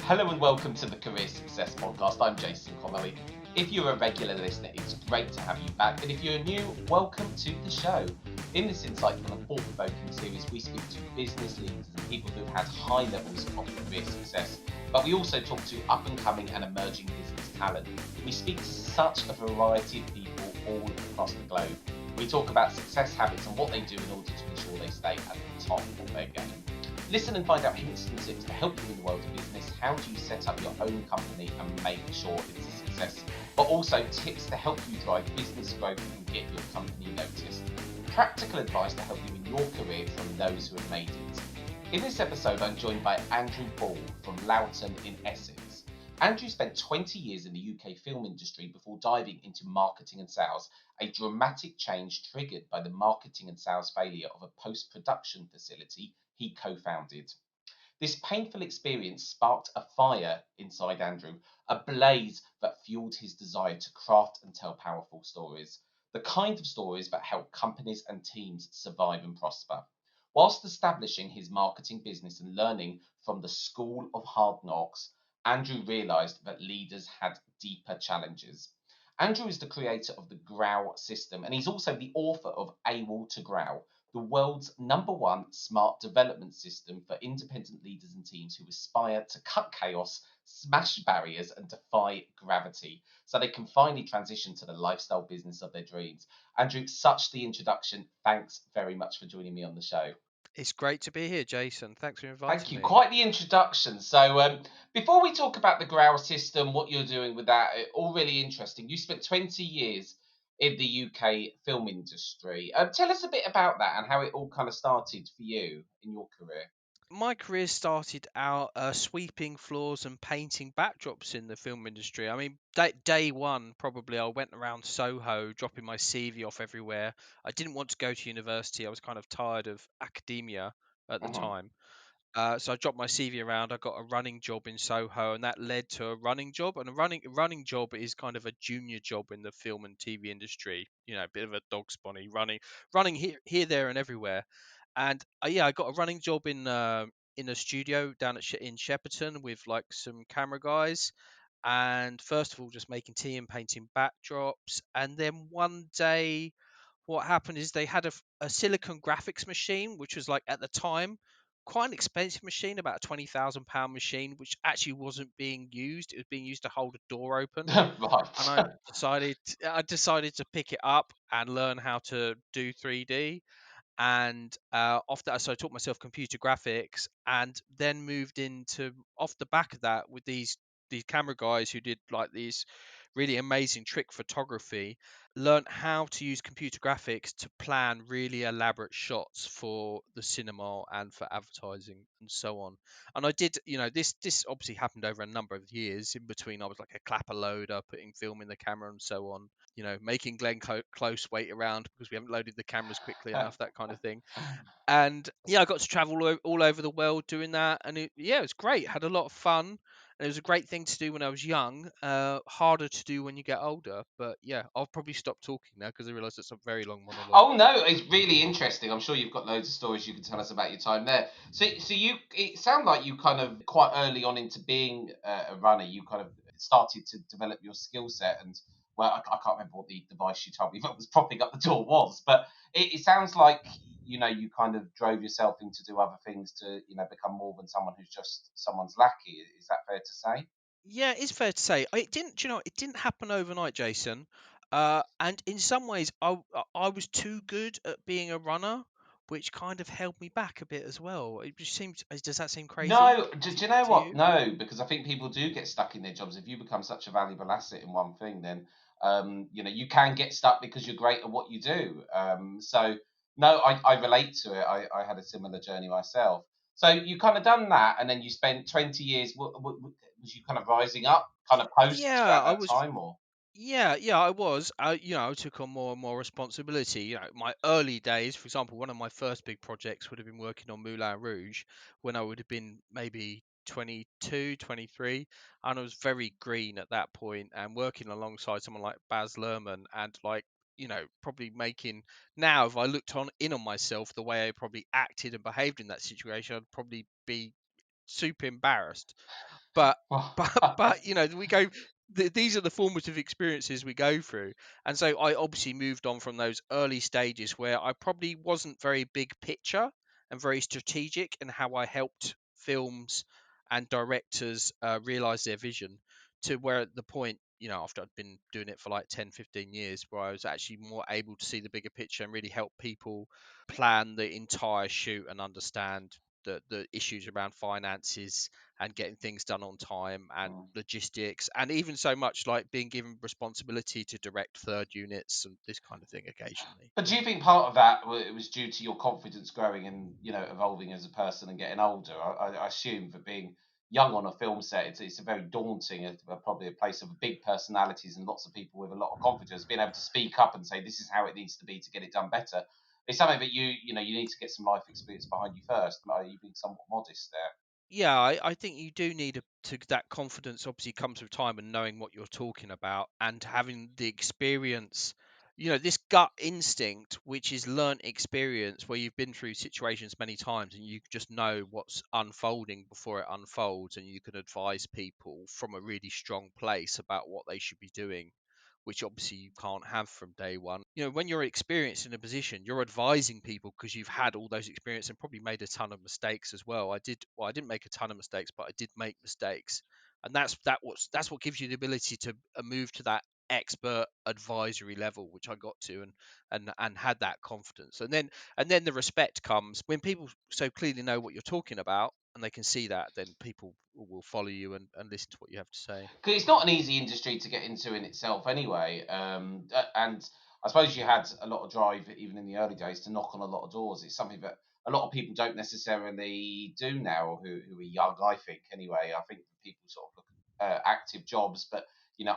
Hello and welcome to the Career Success Podcast. I'm Jason Connolly. If you're a regular listener, it's great to have you back. And if you're new, welcome to the show. In this insightful and thought-provoking series, we speak to business leaders and people who've had high levels of career success. But we also talk to up-and-coming and emerging business talent. We speak to such a variety of people all across the globe. We talk about success habits and what they do in order to ensure they stay at the top of their game. Listen and find out hints and tips to help you in the world of business. How do you set up your own company and make sure it's a success? But also tips to help you drive business growth and get your company noticed. Practical advice to help you in your career from those who have made it. In this episode, I'm joined by Andrew Ball from Loughton in Essex. Andrew spent 20 years in the UK film industry before diving into marketing and sales, a dramatic change triggered by the marketing and sales failure of a post-production facility he co-founded. This painful experience sparked a fire inside Andrew, a blaze that fueled his desire to craft and tell powerful stories, the kind of stories that help companies and teams survive and prosper. Whilst establishing his marketing business and learning from the school of hard knocks, Andrew realised that leaders had deeper challenges. Andrew is the creator of the GROWL system, and he's also the author of AWOL to GROWL, the world's #1 smart development system for independent leaders and teams who aspire to cut chaos, smash barriers, and defy gravity so they can finally transition to the lifestyle business of their dreams. Andrew, such the introduction. Thanks very much for joining me on the show. It's great to be here, Jason. Thanks for Thank inviting you. me. Quite the introduction. So, before we talk about the GROWL system, what you're doing with that, all really interesting. You spent 20 years in the UK film industry. Tell us a bit about that and how it all kind of started for you in your career. My career started out sweeping floors and painting backdrops in the film industry. I mean, day one, probably, I went around Soho dropping my CV off everywhere. I didn't want to go to university. I was kind of tired of academia at the Mhm. time. So I dropped my CV around. I got a running job in Soho, and that led to a running job. And a running job is kind of a junior job in the film and TV industry. You know, a bit of a dog sponny running here, there, and everywhere. And yeah, I got a running job in a studio down in Shepperton with like some camera guys. And first of all, just making tea and painting backdrops. And then one day, what happened is they had a silicon graphics machine, which was like at the time quite an expensive machine, about a £20,000 machine, which actually wasn't being used. It was being used to hold a door open. And Right. I decided to pick it up and learn how to do 3D. And off that, so I taught myself computer graphics, and then moved into off the back of that with these camera guys who did like these really amazing trick photography, learned how to use computer graphics to plan really elaborate shots for the cinema and for advertising and so on. And I did, this obviously happened over a number of years. In between, I was like a clapper loader, putting film in the camera and so on, making Close wait around because we haven't loaded the cameras quickly enough, that kind of thing. And yeah, I got to travel all over the world doing that, and it was great. Had a lot of fun, and it was a great thing to do when I was young. Harder to do when you get older, but yeah, I'll probably stop talking now because I realise it's a very long monologue. Oh no, it's really interesting. I'm sure you've got loads of stories you can tell us about your time there. So it sounded like you kind of quite early on into being a runner, you kind of started to develop your skill set. And well, I can't remember what the device you told me that was propping up the door was, but it sounds like you kind of drove yourself in to do other things to become more than someone who's just someone's lackey. Is that fair to say? Yeah, it's fair to say it didn't. It didn't happen overnight, Jason. And in some ways, I was too good at being a runner, which kind of held me back a bit as well. It just seems. Does that seem crazy No, do you know to what? you? No, because I think people do get stuck in their jobs. If you become such a valuable asset in one thing, then you can get stuck because you're great at what you do. So no, I relate to it. I had a similar journey myself. So you kind of done that, and then you spent 20 years. Was you kind of rising up, kind of post Yeah, throughout I that was. time, or? Yeah, I was. I took on more and more responsibility. My early days, for example, one of my first big projects would have been working on Moulin Rouge when I would have been maybe 22, 23, and I was very green at that point and working alongside someone like Baz Luhrmann and probably making now if I looked on myself the way I probably acted and behaved in that situation, I'd probably be super embarrassed. but Well, but we go, these are the formative experiences we go through. And so I obviously moved on from those early stages where I probably wasn't very big picture and very strategic in how I helped films and directors realize their vision, to where at the point, after I'd been doing it for like 10, 15 years, where I was actually more able to see the bigger picture and really help people plan the entire shoot and understand the issues around finances and getting things done on time and mm. logistics, and even so much like being given responsibility to direct third units and this kind of thing occasionally. But do you think part of that it was due to your confidence growing and evolving as a person and getting older? I assume for being young on a film set, it's a very daunting, probably a place of big personalities and lots of people with a lot of confidence. Being able to speak up and say this is how it needs to be to get it done better. It's something that you need to get some life experience behind you first. Are you being somewhat modest there? Yeah, I think you do need that confidence obviously comes with time and knowing what you're talking about and having the experience, this gut instinct, which is learnt experience where you've been through situations many times and you just know what's unfolding before it unfolds, and you can advise people from a really strong place about what they should be doing, which obviously you can't have from day one. When you're experienced in a position, you're advising people because you've had all those experience and probably made a ton of mistakes as well. I didn't make a ton of mistakes, but I did make mistakes. And that's what gives you the ability to move to that expert advisory level, which I got to, and had that confidence. And then the respect comes when people so clearly know what you're talking about and they can see that, then people will follow you and listen to what you have to say. 'Cause it's not an easy industry to get into in itself anyway. And I suppose you had a lot of drive even in the early days to knock on a lot of doors. It's something that a lot of people don't necessarily do now who are young, I think, anyway. I think people sort of look at active jobs, but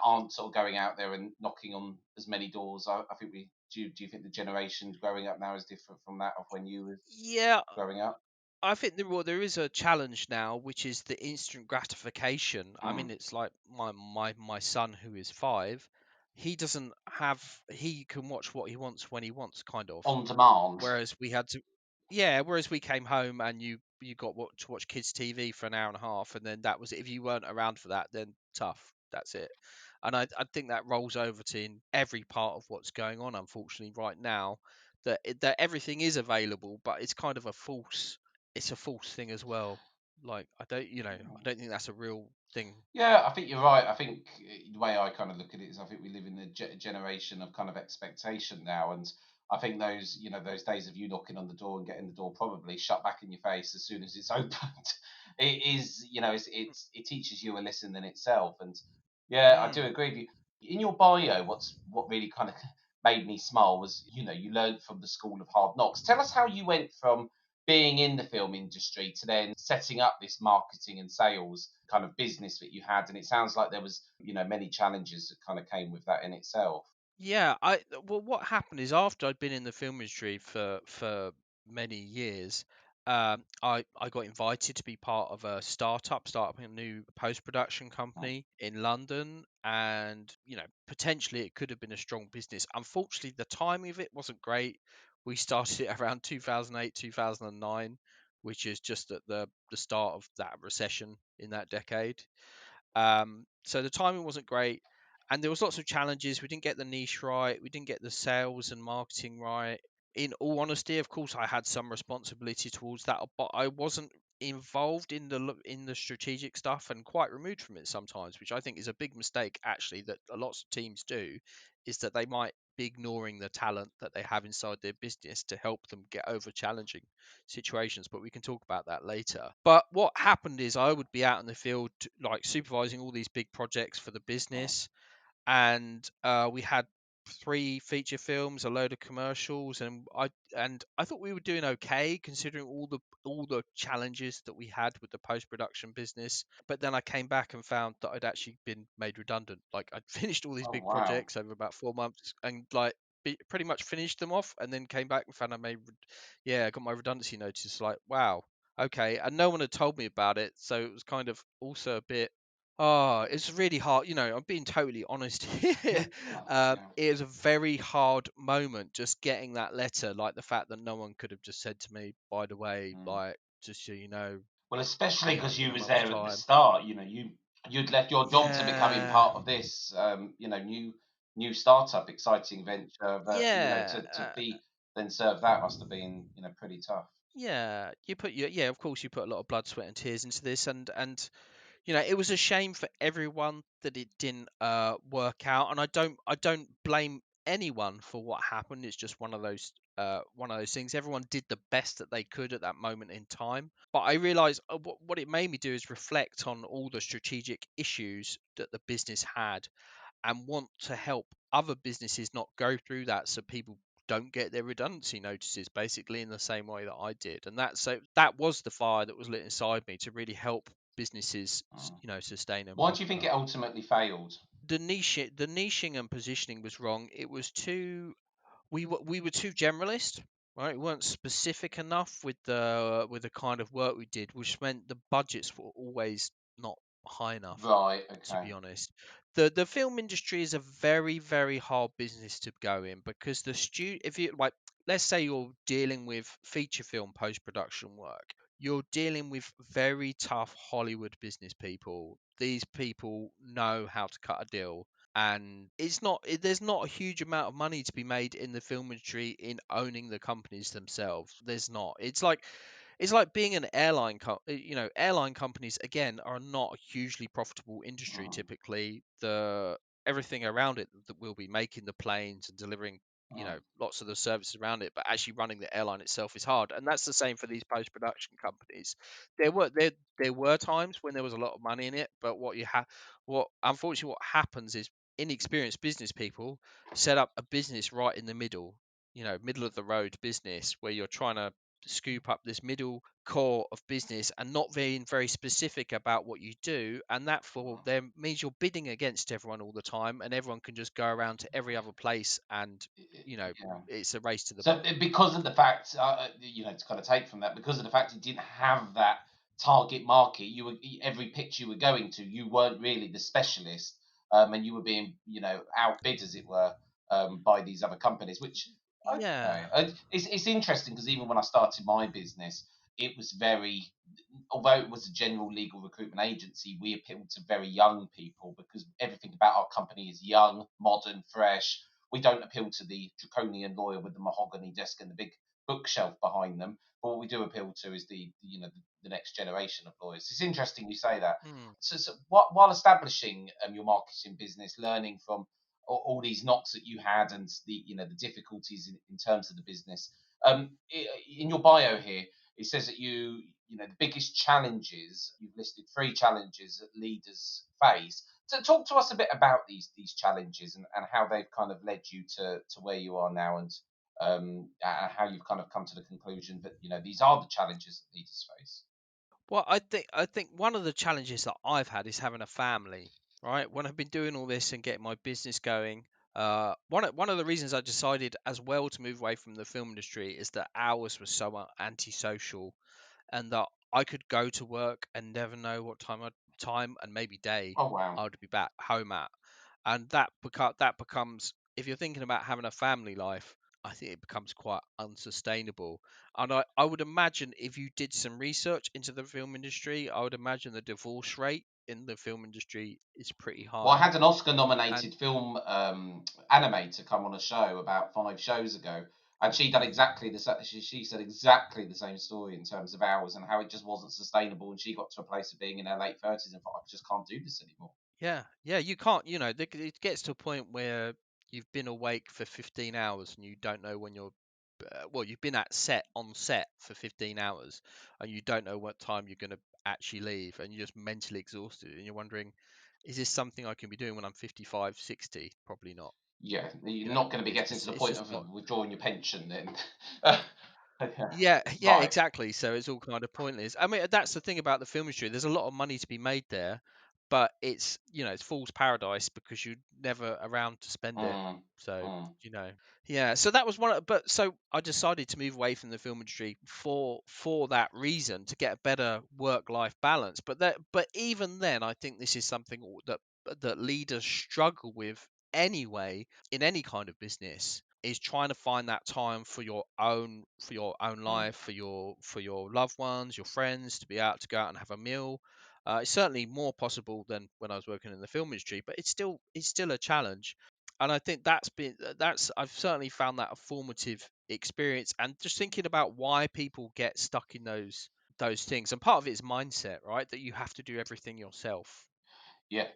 aren't sort of going out there and knocking on as many doors. I think do you think the generation growing up now is different from that of when you were Yeah, growing up? I think there is a challenge now, which is the instant gratification. I Mm. mean, it's like my son who is 5. He doesn't have he can watch what he wants when he wants, kind of. On demand. Whereas we had to, yeah. Whereas we came home and you got to watch kids' TV for an hour and a half, and then that was it. If you weren't around for that, then tough. That's it. And I think that rolls over to in every part of what's going on, unfortunately, right now. That everything is available, but it's kind of it's a false thing as well. Like I don't think that's a real thing. Yeah, I think you're right. I think the way I kind of look at it is, I think we live in a generation of kind of expectation now, and I think those days of you knocking on the door and getting the door probably shut back in your face as soon as it's opened, it is it teaches you a lesson in itself. And yeah, I do Mm. agree with you. In your bio, what really kind of made me smile was you learned from the school of hard knocks. Tell us how you went from being in the film industry to then setting up this marketing and sales kind of business that you had. And it sounds like there was many challenges that kind of came with that in itself. Yeah, well, what happened is after I'd been in the film industry for many years, I got invited to be part of a startup, a new post production Mm. company in London, and potentially it could have been a strong business. Unfortunately, the timing of it wasn't great. We started it around 2008, 2009, which is just at the start of that recession in that decade. So the timing wasn't great, and there was lots of challenges. We didn't get the niche right. We didn't get the sales and marketing right. In all honesty, of course, I had some responsibility towards that, but I wasn't involved in the strategic stuff and quite removed from it sometimes, which I think is a big mistake actually that a lots of teams do, is that they might be ignoring the talent that they have inside their business to help them get over challenging situations, but we can talk about that later. But what happened is I would be out in the field, like supervising all these big projects for the Mm. business, and we had 3 feature films, a load of commercials, and I thought we were doing okay considering all the challenges that we had with the post production business. But then I came back and found that I'd actually been made redundant. Like I'd finished all these Oh big wow. projects over about 4 months, and like pretty much finished them off, and then came back and found yeah, I got my redundancy notice. Like wow, okay, and no one had told me about it, so it was kind of also a bit. Oh, it's really hard. I'm being totally honest here. Oh, yeah. It was a very hard moment just getting that letter, like the fact that no one could have just said to me, by the way, Mm. like, just so you know. Well, especially because in you a was month's there at the time. start, you'd left your job to becoming Yeah, part of this, new startup, exciting venture. That yeah, to be then serve that must have been pretty tough. yeah. Yeah, of course, you put a lot of blood, sweat, and tears into this, and it was a shame for everyone that it didn't work out, and I don't blame anyone for what happened. It's just one of those things. Everyone did the best that they could at that moment in time. But I realized what it made me do is reflect on all the strategic issues that the business had and want to help other businesses not go through that, so people don't get their redundancy notices basically in the same way that I did. And that was the fire that was lit inside me to really help businesses Mm. sustain and Why do you think prosper. it ultimately failed? The niching and positioning was wrong. It was too we were too generalist, right? We weren't specific enough with the kind of work we did, which meant the budgets were always not high enough, Right. to be Okay. honest. The film industry is a very, very hard business to go in, because if you like, let's say you're dealing with feature film post production work, you're dealing with very tough Hollywood business people. These people know how to cut a deal, and there's not a huge amount of money to be made in the film industry in owning the companies themselves. There's not. It's like being an airline companies again are not a hugely profitable industry Mm, typically. The Everything around it that will be making the planes and delivering mm, lots of the services around it, but actually running the airline itself is hard. And that's the same for these post production companies. There were times when there was a lot of money in it, but what unfortunately what happens is inexperienced business people set up a business right in the middle of the road business, where you're trying to scoop up this middle core of business and not being very specific about what you do, and that for mm. them means you're bidding against everyone all the time, and everyone can just go around to every other place, and you know Yeah. it's a race to the So bottom. because of the fact, to kind of take from that, because of the fact it didn't have that target market, every pitch you were going to, you weren't really the specialist, and you were being, outbid as it were, by these other companies. Which, Yeah. okay, it's interesting because even when I started my business, it was very, although it was a general legal recruitment agency, we appealed to very young people because everything about our company is young, modern, fresh. We don't appeal to the draconian lawyer with the mahogany desk and the big bookshelf behind them. But what we do appeal to is the next generation of lawyers. It's interesting you say that. Hmm. So while establishing your marketing business, learning from all these knocks that you had and the difficulties in terms of the business. In your bio here, it says that the biggest challenges you've listed three challenges that leaders face. So talk to us a bit about these challenges and how they've kind of led you to where you are now, and how you've kind of come to the conclusion that these are the challenges that leaders face. Well, I think one of the challenges that I've had is having a family, right? When I've been doing all this and getting my business going, one of the reasons I decided as well to move away from the film industry is that hours were so antisocial, and that I could go to work and never know what time and maybe day Oh wow. I would be back home at. And that becomes, if you're thinking about having a family life, I think it becomes quite unsustainable. And I would imagine, if you did some research into the film industry, I would imagine the divorce rate in the film industry is pretty Well, I high. had an And Oscar-nominated film animator come on a show about 5 shows ago, and she done exactly the she said exactly the same story in terms of hours and how it just wasn't sustainable, and she got to a place of being in her late 30s and thought, I just can't do this anymore. yeah, yeah, you can't, it gets to a point where you've been awake for 15 hours and you don't know when you've been on set for 15 hours and you don't know what time you're going to actually leave, and you're just mentally exhausted, and you're wondering, is this something I can be doing when I'm 55, 60? Probably not. Yeah, you're not going to be getting to the It's point just of not. withdrawing your pension then. Yeah. Yeah, yeah, Right. exactly. So it's all kind of pointless. I mean, that's the thing about the film industry. There's a lot of money to be made there, but it's fool's paradise because you're never around to spend it. Mm, So, mm. you know, yeah. So that was but so I decided to move away from the film industry for that reason, to get a better work-life balance. But even then, I think this is something that leaders struggle with anyway in any kind of business. is trying to find that time for your own life, for your loved ones, your friends, to be able to go out and have a meal. It's certainly more possible than when I was working in the film industry, but it's still a challenge. And I think I've certainly found that a formative experience. And just thinking about why people get stuck in those things, and part of it is mindset, right? That you have to do everything yourself. Yeah.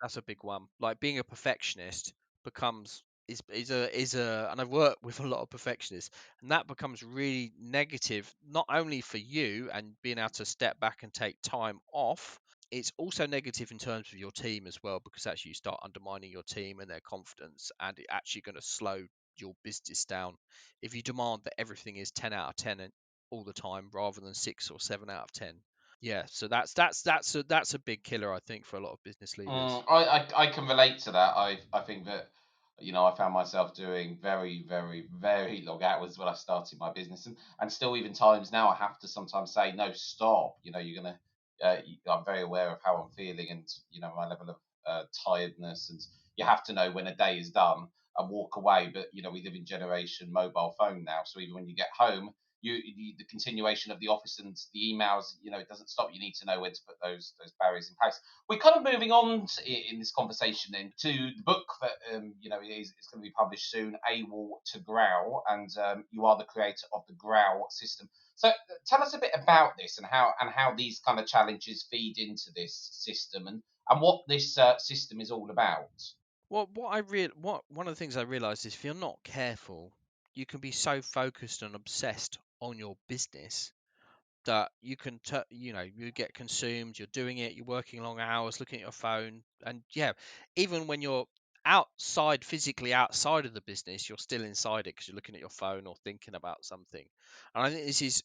That's a big one. Like being a perfectionist becomes is a and I've worked with a lot of perfectionists, and that becomes really negative, not only for you and being able to step back and take time off. It's also negative in terms of your team as well, because actually you start undermining your team and their confidence, and it actually going to slow your business down if you demand that everything is 10 out of 10 all the time rather than 6 or 7 out of 10. Yeah, so that's a big killer, I think, for a lot of business leaders. I can relate to that. I think that I found myself doing very very very long hours when I started my business, and still even times now I have to sometimes say no, stop. You're gonna. I'm very aware of how I'm feeling, and my level of tiredness, and you have to know when a day is done and walk away. But we live in generation mobile phone now, so even when you get home, the continuation of the office and the emails, it doesn't stop. You need to know when to put those barriers in place. We're kind of moving on in this conversation then to the book that is going to be published soon, AWOL to GROWL, and you are the creator of the GROWL system. So tell us a bit about this and how these kind of challenges feed into this system, and what this system is all about. Well, one of the things I realized is if you're not careful, you can be so focused and obsessed on your business that you get consumed. You're doing it, you're working long hours, looking at your phone, and yeah, even when you're physically outside of the business, you're still inside it because you're looking at your phone or thinking about something. And I think this is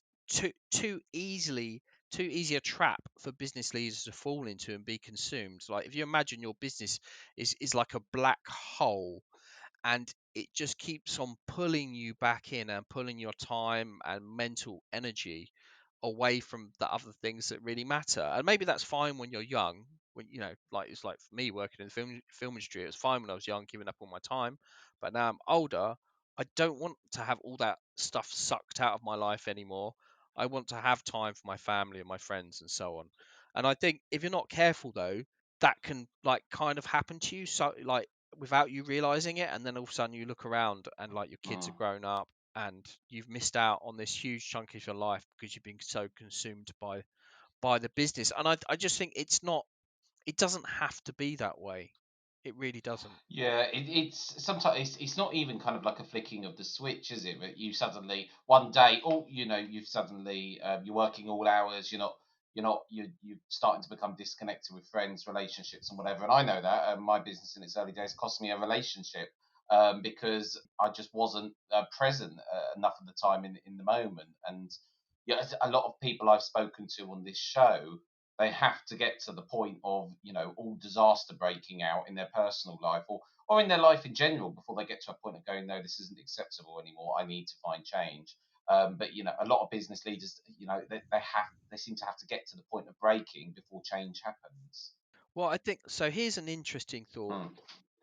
too easy a trap for business leaders to fall into and be consumed. Like if you imagine your business is like a black hole, and it just keeps on pulling you back in and pulling your time and mental energy away from the other things that really matter. And maybe that's fine when you're young, when like it's like for me working in the film industry, it was fine when I was young, giving up all my time. But now I'm older, I don't want to have all that stuff sucked out of my life anymore. I want to have time for my family and my friends and so on. And I think if you're not careful though, that can like kind of happen to you, so like without you realizing it, and then all of a sudden you look around and like your kids are Mm. grown up and you've missed out on this huge chunk of your life because you've been so consumed by the business. And I just think it doesn't have to be that way. It really doesn't. Yeah, it's sometimes it's not even kind of like a flicking of the switch, is it? But you suddenly one day, you've suddenly you're working all hours. You're starting to become disconnected with friends, relationships, and whatever. And I know that my business in its early days cost me a relationship because I just wasn't present enough of the time in the moment. And yeah, a lot of people I've spoken to on this show, they have to get to the point of all disaster breaking out in their personal life, or in their life in general, before they get to a point of going, no, this isn't acceptable anymore, I need to find change. But a lot of business leaders, they seem to have to get to the point of breaking before change happens. Well, I think so. Here's an interesting thought. Mm.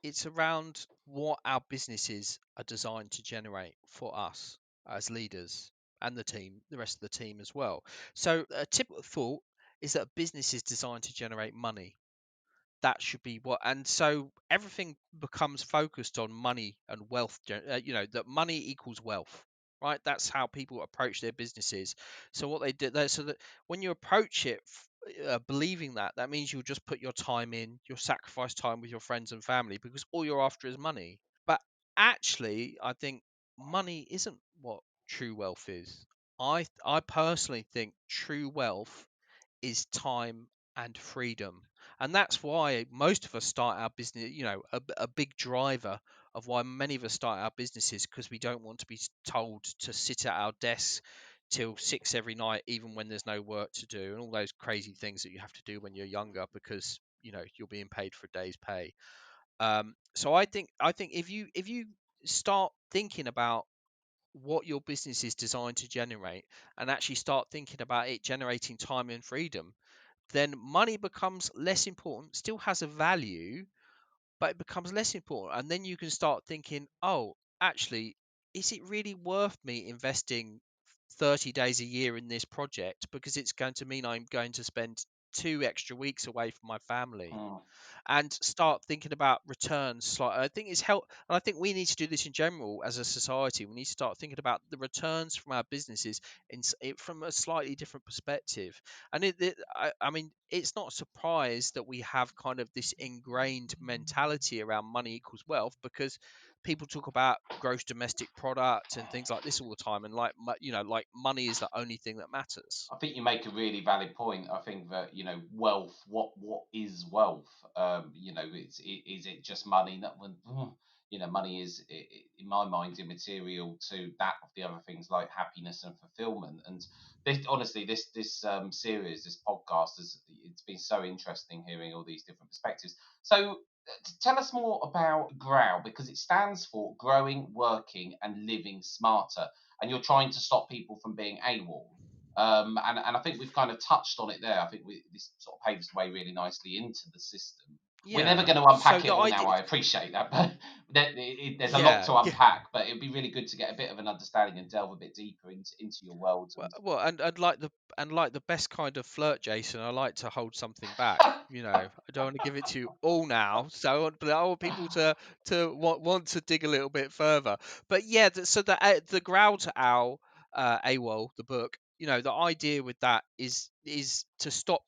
It's around what our businesses are designed to generate for us as leaders and the rest of the team as well. So a typical thought is that a business is designed to generate money. That should be what, and so everything becomes focused on money and wealth. That money equals wealth, right? That's how people approach their businesses. So what they do, so that when you approach it believing that means you'll just put your time in, you'll sacrifice time with your friends and family because all you're after is money. But actually, I think money isn't what true wealth is. I personally think true wealth is time and freedom. And that's why most of us start our business, a big driver of why many of us start our businesses, because we don't want to be told to sit at our desks till 6 every night, even when there's no work to do, and all those crazy things that you have to do when you're younger because you're being paid for a day's pay. So I think if you start thinking about what your business is designed to generate and actually start thinking about it generating time and freedom, then money becomes less important, still has a value, but it becomes less important. And then you can start thinking, oh, actually, is it really worth me investing 30 days a year in this project because it's going to mean I'm going to spend 2 extra weeks away from my family? Mm. And start thinking about returns. Like, I think it's help, and I think we need to do this in general as a society. We need to start thinking about the returns from our businesses from a slightly different perspective. And I mean, it's not a surprise that we have kind of this ingrained mentality around money equals wealth, because people talk about gross domestic product and things like this all the time, and like like money is the only thing that matters. I think you make a really valid point. I think that wealth. What is wealth? Is it just money? That when money is in my mind immaterial to that of the other things like happiness and fulfillment. And this, honestly, this series, this podcast, it's been so interesting hearing all these different perspectives. So tell us more about GROW, because it stands for Growing, Working, and Living Smarter, and you're trying to stop people from being AWOL. And I think we've kind of touched on it there. I think this sort of paves the way really nicely into the system. We're never Yeah. going to So unpack it the all now. idea, I appreciate that, but there's a lot yeah, to yeah. unpack. But it'd be really good to get a bit of an understanding and delve a bit deeper into your world. And like the best kind of flirt, Jason, I like to hold something back. I don't want to give it to you all now, so I want people to want to dig a little bit further. But yeah, so the Growl to Owl, AWOL, the book. The idea with that is to stop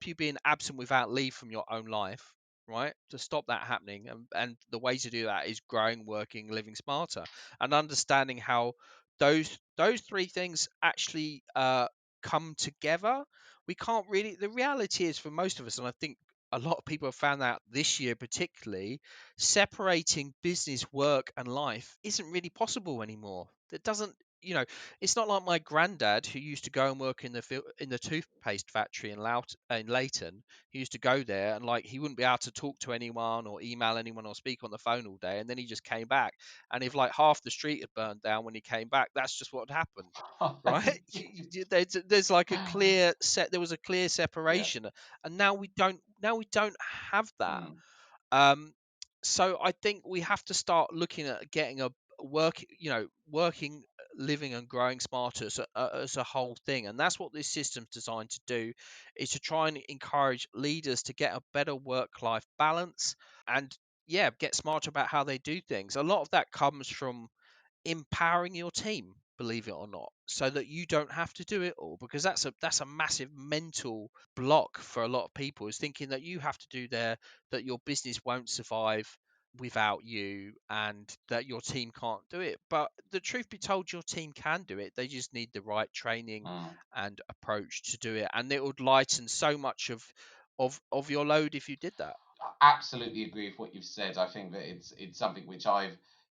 you being absent without leave from your own life, right? To stop that happening, and the way to do that is growing, working, living smarter, and understanding how those three things actually come together. We can't really. The reality is, for most of us, and I think a lot of people have found out this year, particularly, separating business, work, and life isn't really possible anymore. That doesn't. It's not like my granddad, who used to go and work in the toothpaste factory in Leighton. He used to go there, and like he wouldn't be able to talk to anyone or email anyone or speak on the phone all day, and then he just came back, and if like half the street had burned down when he came back, that's just what had happened, right? There's like a clear set. There was a clear Yeah. separation, and now we don't. Now we don't have that. Mm, Um, so I think we have to start looking at getting a working, living, and growing smarter as a whole thing, and that's what this system's designed to do, is to try and encourage leaders to get a better work-life balance, and yeah, get smarter about how they do things. A lot of that comes from empowering your team, believe it or not, so that you don't have to do it all, because that's a massive mental block for a lot of people, is thinking that you have to that your business won't survive without you, and that your team can't do it. But the truth be told, your team can do it. They just need the right training mm. and approach to do it, and it would lighten so much of your load if you did that. I absolutely agree with what you've said. I think that it's something which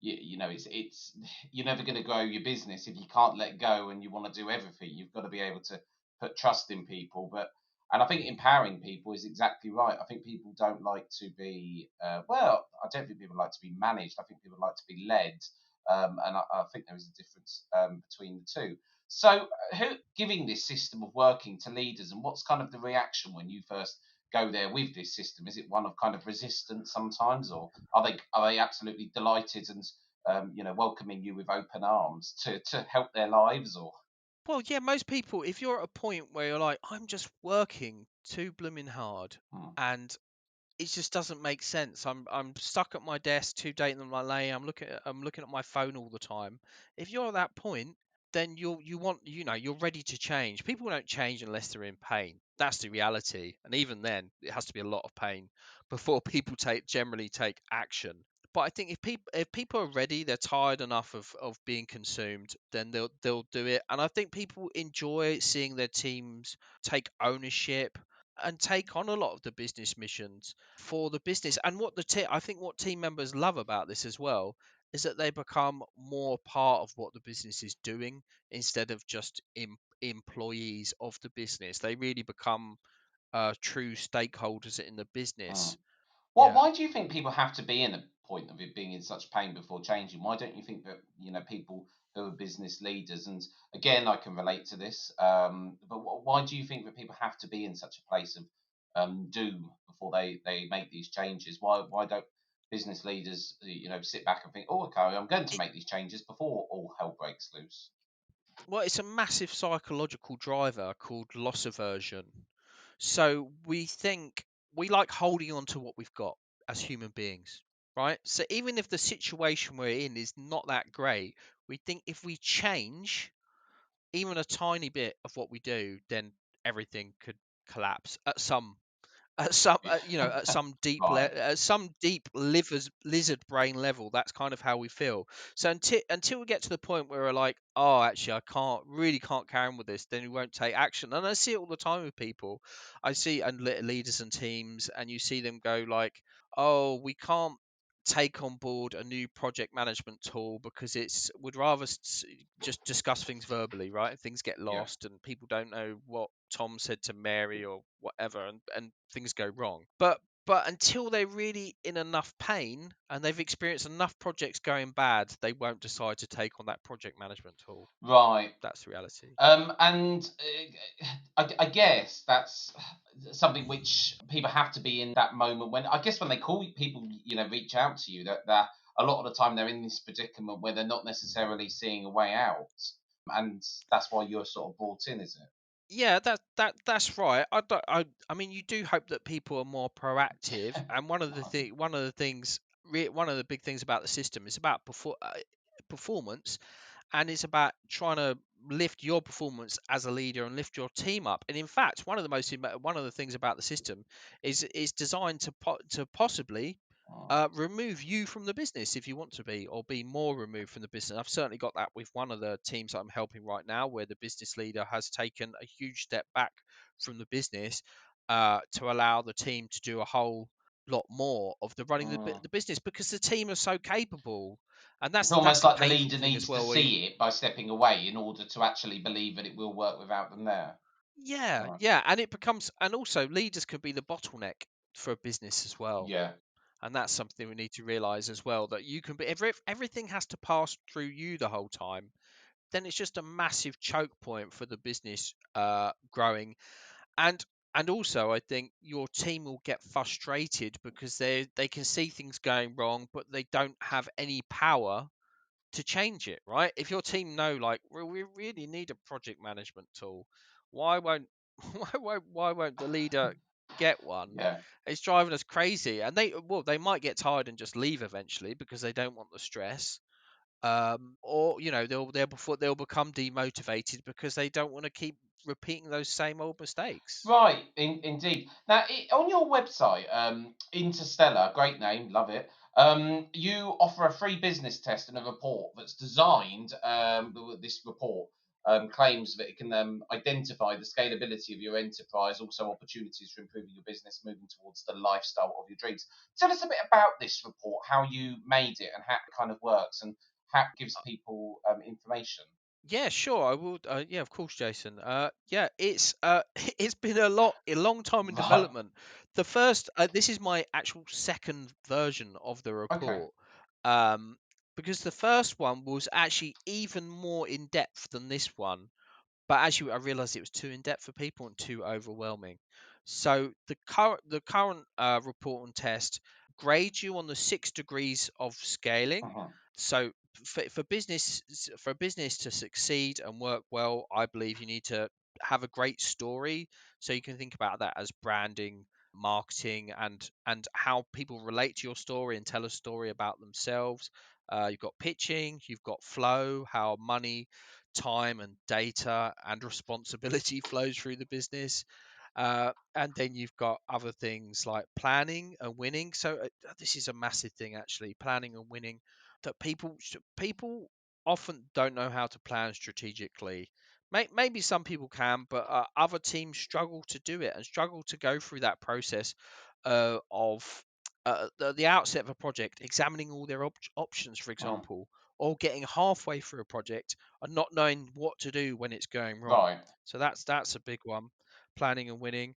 it's you're never going to grow your business if you can't let go and you want to do everything. You've got to be able to put trust in people, and I think empowering people is exactly right. I think people don't like to be I don't think people like to be managed. I think people like to be led, and I think there is a difference between the two. So, who giving this system of working to leaders, and what's kind of the reaction when you first go there with this system? Is it one of kind of resistance sometimes, or are they absolutely delighted and welcoming you with open arms to help their lives? Or Well, yeah, most people, if you're at a point where you're like, I'm just working too blooming hard, hmm, and it just doesn't make sense. I'm stuck at my desk too late in my lay. I'm looking at my phone all the time. If you're at that point, then you're ready to change. People don't change unless they're in pain. That's the reality. And even then, it has to be a lot of pain before people generally take action. But I think if people are ready, they're tired enough of being consumed, then they'll do it. And I think people enjoy seeing their teams take ownership and take on a lot of the business missions for the business. And I think what team members love about this as well is that they become more part of what the business is doing, instead of just employees of the business. They really become true stakeholders in the hmm. business. Well, Yeah. why do you think people have to be in a point of it being in such pain before changing? Why don't you think that people who are business leaders, and again, I can relate to this, but why do you think that people have to be in such a place of doom before they make these changes? Why don't business leaders, sit back and think, oh, okay, I'm going to It, make these changes before all hell breaks loose? well, it's a massive psychological driver called loss aversion. So we think we like holding on to what we've got as human beings, right? So even if the situation we're in is not that great, we think if we change even a tiny bit of what we do, then everything could collapse at some deep Right. at some deep lizard brain level. That's kind of how we feel. So until we get to the point where we're like, oh, actually, I can't carry on with this, then we won't take action. And I see it all the time with people. I see and leaders and teams, and you see them go like, oh, we can't take on board a new project management tool because it's would rather just discuss things verbally, right? Things get Yeah. lost and people don't know what Tom said to Mary or whatever, and things go wrong. But until they're really in enough pain and they've experienced enough projects going bad, they won't decide to take on that project management tool. Right. That's the reality. And I guess that's something which people have to be in that moment when, I guess, when they call people, reach out to you, that a lot of the time they're in this predicament where they're not necessarily seeing a way out, and that's why you're sort of brought in, is it? Yeah, that's right. I mean, you do hope that people are more proactive, and one of the big things about the system is about performance, and it's about trying to lift your performance as a leader and lift your team up. And in fact, one of the things about the system is designed to possibly Mm. remove you from the business if you want to be, or be more removed from the business. I've certainly got that with one of the teams that I'm helping right now, where the business leader has taken a huge step back from the business to allow the team to do a whole lot more of the running Mm. the business, because the team are so capable. And It's that's almost the like the painful leader thing as needs to well. see it by stepping away in order to actually believe that it will work without them there. Yeah, Right. yeah, and it becomes, and also leaders can be the bottleneck for a business as well. Yeah. And that's something we need to realize as well, that you can be, if everything has to pass through you the whole time, then it's just a massive choke point for the business growing. And also, I think your team will get frustrated because they can see things going wrong, but they don't have any power to change it, right? If your team know, like, we really need a project management tool, why won't why won't the leader get one? Yeah. It's driving us crazy, and they might get tired and just leave eventually because they don't want the stress. Or they'll become demotivated because they don't want to keep repeating those same old mistakes. Right, indeed. Now, on your website, Interstellar, great name, love it. You offer a free business test and a report that's designed. This report claims that it can identify the scalability of your enterprise, also opportunities for improving your business, moving towards the lifestyle of your dreams. Tell us a bit about this report, how you made it, and how it kind of works, and how it gives people information. Yeah, sure. I will. Yeah, of course, Jason. Yeah, it's it's been a long time in Right. development. The first, this is my actual second version of the Okay. report, um, because the first one was actually even more in depth than this one. But actually, I realized it was too in depth for people and too overwhelming. So the current report and test grades you on the 6 degrees of scaling. Mhm. So for a business to succeed and work well, I believe you need to have a great story. So you can think about that as branding, marketing, and how people relate to your story and tell a story about themselves. You've got pitching, you've got flow, how money, time, and data and responsibility flows through the business. And then you've got other things like planning and winning. So this is a massive thing, actually, planning and winning, that people often don't know how to plan strategically. Maybe some people can, but other teams struggle to do it and struggle to go through that process of the outset of a project, examining all their options, for Mm. example, or getting halfway through a project and not knowing what to do when it's going wrong. Right. So that's a big one, planning and winning.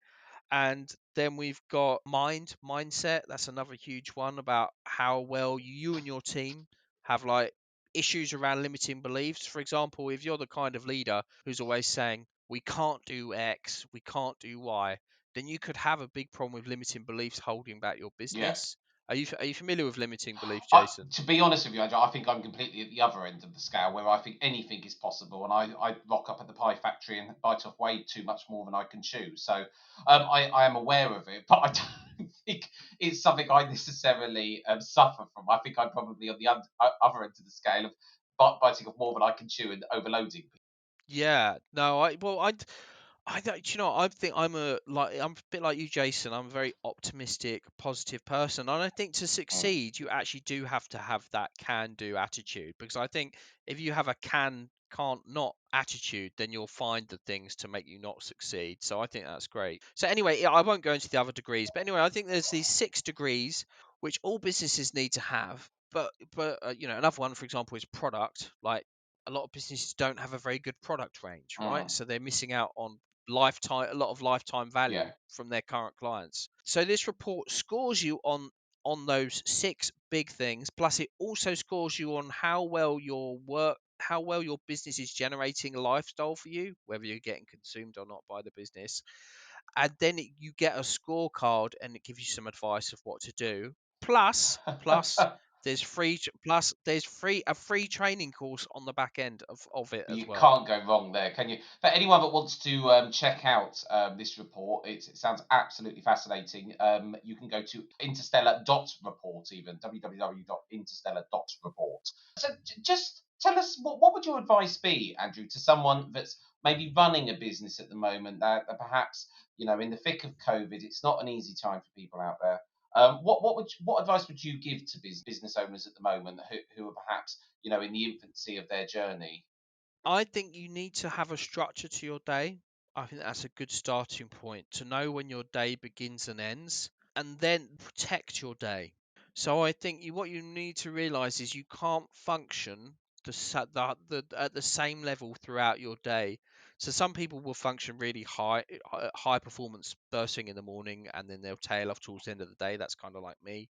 And then we've got mindset. That's another huge one, about how well you and your team have, like, issues around limiting beliefs. For example, if you're the kind of leader who's always saying, we can't do X, we can't do Y, then you could have a big problem with limiting beliefs holding back your Yeah. business. Are you familiar with limiting beliefs, I, Jason? to be honest with you, Andrew, I think I'm completely at the other end of the scale where I think anything is possible, and I rock up at the pie factory and bite off way too much more than I can chew. So I am aware of it, but I don't think it's something I necessarily suffer from. I think I'm probably on the other end of the scale of biting off more than I can chew and overloading. Yeah, no, I don't, do you know, I think I'm a bit like you, Jason. I'm a very optimistic, positive person. And I think to Mm, succeed, you actually do have to have that can-do attitude. Because I think if you have a can't not attitude, then you'll find the things to make you not succeed. So I think that's great. So anyway, yeah, I won't go into the other degrees, but anyway, I think there's these 6 degrees which all businesses need to have. But another one, for example, is product. Like a lot of businesses don't have a very good product range, right? mm, So they're missing out on a lot of lifetime yeah. value from their current clients. So this report scores you on those 6 big things, plus it also scores you on how well your business is generating a lifestyle for you, whether you're getting consumed or not by the business. And then you get a scorecard and it gives you some advice of what to do. Plus there's a free training course on the back end of it as You well. can't go wrong there, can you? For anyone that wants to check out this report, it sounds absolutely fascinating. You can go to interstellar.report, even www.interstellar.report. So just tell us, what would your advice be, Andrew, to someone that's maybe running a business at the moment that perhaps, in the thick of COVID, it's not an easy time for people out there. What advice would you give to business owners at the moment who are perhaps in the infancy of their journey? I think you need to have a structure to your day. I think that's a good starting point to know when your day begins and ends, and then protect your day. So I think what you need to realize is you can't function at the same level throughout your day. So some people will function really high performance first thing in the morning, and then they'll tail off towards the end of the day. That's kind of like me.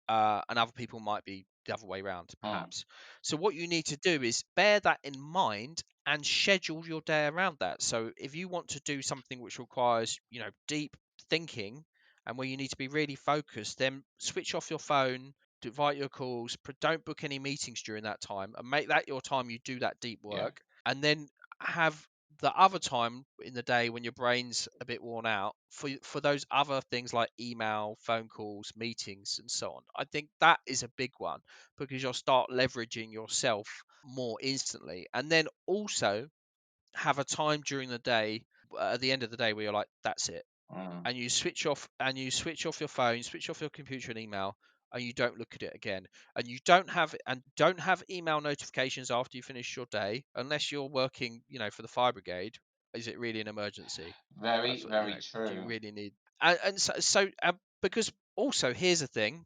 And other people might be the other way around, Mm, perhaps. So what you need to do is bear that in mind and schedule your day around that. So if you want to do something which requires, deep thinking and where you need to be really focused, then switch off your phone, divide your calls, don't book any meetings during that time, and make that your time you do that deep yeah. work, and then have the other time in the day when your brain's a bit worn out for those other things like email, phone calls, meetings, and so on. I think that is a big one because you'll start leveraging yourself more instantly, and then also have a time during the day at the end of the day where you're like, that's it, Mm, and you switch off your phone, switch off your computer and email, and you don't look at it again, and you don't have email notifications after you finish your day unless you're working, for the fire brigade. Is it really an emergency? very, That's what, very do you true. really need? And because also here's the thing.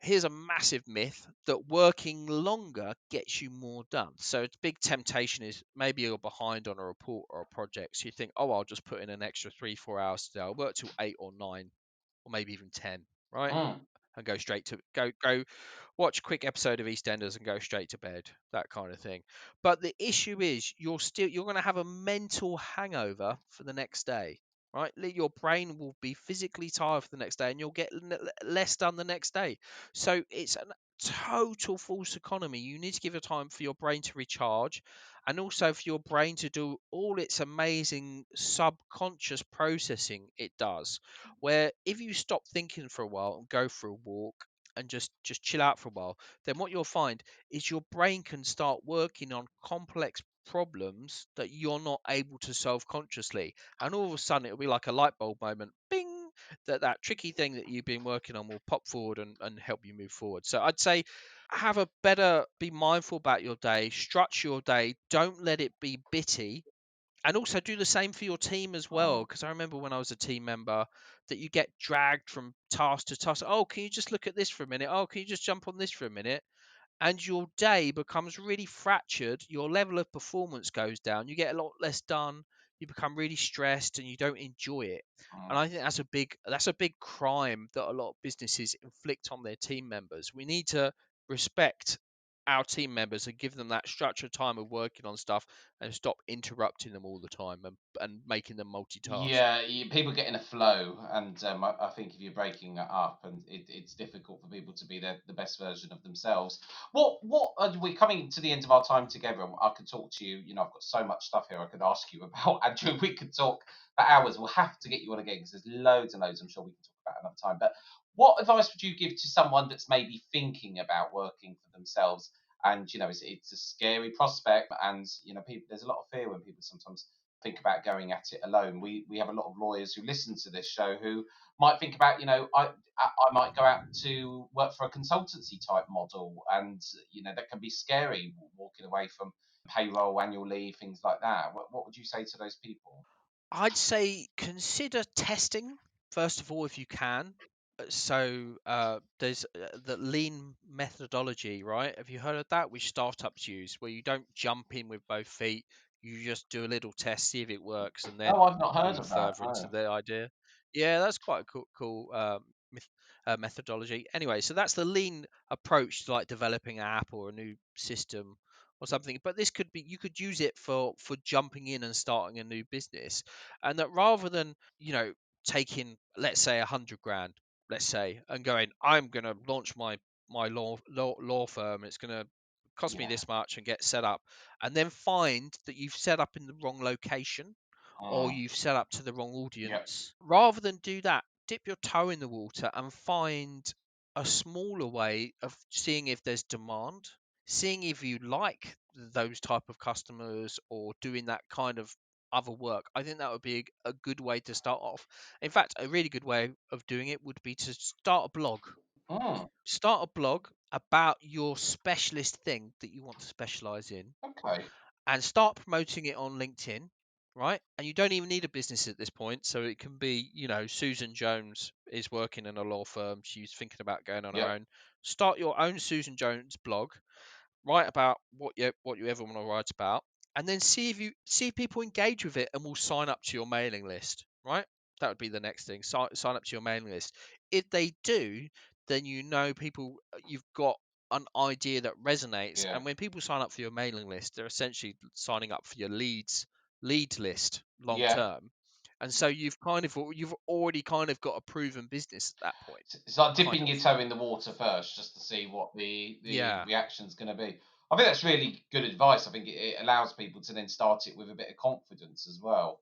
Here's a massive myth that working longer gets you more done. So it's big temptation is maybe you're behind on a report or a project. So you think, oh, I'll just put in an extra 3, 4 hours today. I'll work till 8 or 9 or maybe even 10, right? Mm, And go straight to go watch a quick episode of EastEnders and go straight to bed, that kind of thing. But the issue is you're going to have a mental hangover for the next day, right? Your brain will be physically tired for the next day, and you'll get less done the next day. So it's a total false economy. You need to give a time for your brain to recharge, and also for your brain to do all its amazing subconscious processing it does, where if you stop thinking for a while and go for a walk and just chill out for a while, then what you'll find is your brain can start working on complex problems that you're not able to solve consciously, and all of a sudden it'll be like a light bulb moment, bing, that tricky thing that you've been working on will pop forward and help you move forward. So I'd say be mindful about your day, structure your day, don't let it be bitty, and also do the same for your team as well, mm, because I remember when I was a team member that you get dragged from task to task. Oh, can you just look at this for a minute? Oh, can you just jump on this for a minute? And your day becomes really fractured. Your level of performance goes down. You get a lot less done. You become really stressed and you don't enjoy it. And mm. I think that's a big crime that a lot of businesses inflict on their team members. We need to respect our team members and give them that structured time of working on stuff and stop interrupting them all the time and making them multitask. Yeah, people get in a flow, and I think if you're breaking it up, and it's difficult for people to be the best version of themselves. What we're coming to the end of our time together, and I could talk to you. You know, I've got so much stuff here I could ask you about, Andrew. We could talk for hours. We'll have to get you on again because there's loads and loads. I'm sure we can talk about another time. But what advice would you give to someone that's maybe thinking about working for themselves? And you know, it's a scary prospect, and you know, people, there's a lot of fear when people sometimes think about going at it alone. We have a lot of lawyers who listen to this show who might think about, you know, I might go out to work for a consultancy type model, and you know that can be scary, walking away from payroll, annual leave, things like that. What would you say to those people? I'd say consider testing first of all if you can. There's the lean methodology, right? Have you heard of that? Which startups use, where you don't jump in with both feet. You just do a little test, see if it works, and Oh, then I've not heard move of that. further into Oh. the idea. Yeah, that's quite a cool methodology. Anyway, so that's the lean approach to like developing an app or a new system or something. But this could be, you could use it for jumping in and starting a new business, and that rather than, you know, taking, let's say, 100 grand, let's say, and going, I'm going to launch my law firm, it's going to cost me Yeah. this much and get set up, and then find that you've set up in the wrong location or Mm. you've set up to the wrong Yep. audience. Rather than do that, dip your toe in the water and find a smaller way of seeing if there's demand, seeing if you like those type of customers or doing that kind of other work. I think that would be a good way to start off. In fact, a really good way of doing it would be to start a blog. Mm. Start a blog about your specialist thing that you want to specialize in, Okay. and start promoting it on LinkedIn, right? And you don't even need a business at this point. So it can be, you know, Susan Jones is working in a law firm. She's thinking about going on her Yep. own. Start your own Susan Jones blog, write about what you ever want to write about, and then see if people engage with it and will sign up to your mailing list, right? That would be the next thing. Sign up to your mailing list. If they do, then you know people, you've got an idea that resonates, Yeah. and when people sign up for your mailing list, they're essentially signing up for your leads list long Yeah. term. And so you've already kind of got a proven business at that point, It's like kind dipping of. your toe in the water first, just to see what the Yeah. reaction's going to be. I think that's really good advice. I think it allows people to then start it with a bit of confidence as well.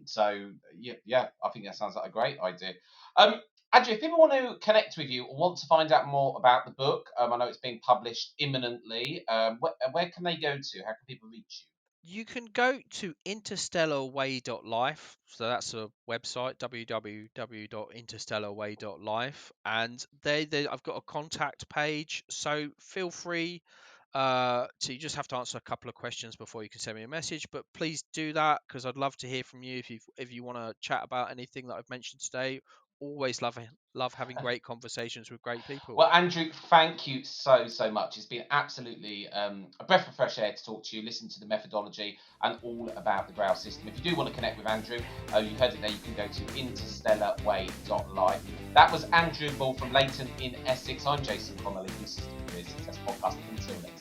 So yeah, I think that sounds like a great idea. Um, Andrew, if people want to connect with you or want to find out more about the book, I know it's being published imminently. Where can they go to? How can people reach you? You can go to interstellarway.life. So that's a website, www.interstellarway.life. And I've got a contact page. So feel free so you just have to answer a couple of questions before you can send me a message. But please do that because I'd love to hear from you if you want to chat about anything that I've mentioned today. Always love having great conversations with great people. Well, Andrew, thank you so much. It's been absolutely a breath of fresh air to talk to you, listen to the methodology, and all about the GROWL system. If you do want to connect with Andrew, you heard it there. You can go to interstellarway.life. That was Andrew Ball from Leighton in Essex. I'm Jason Connolly. This is the Career Success Podcast. Until next.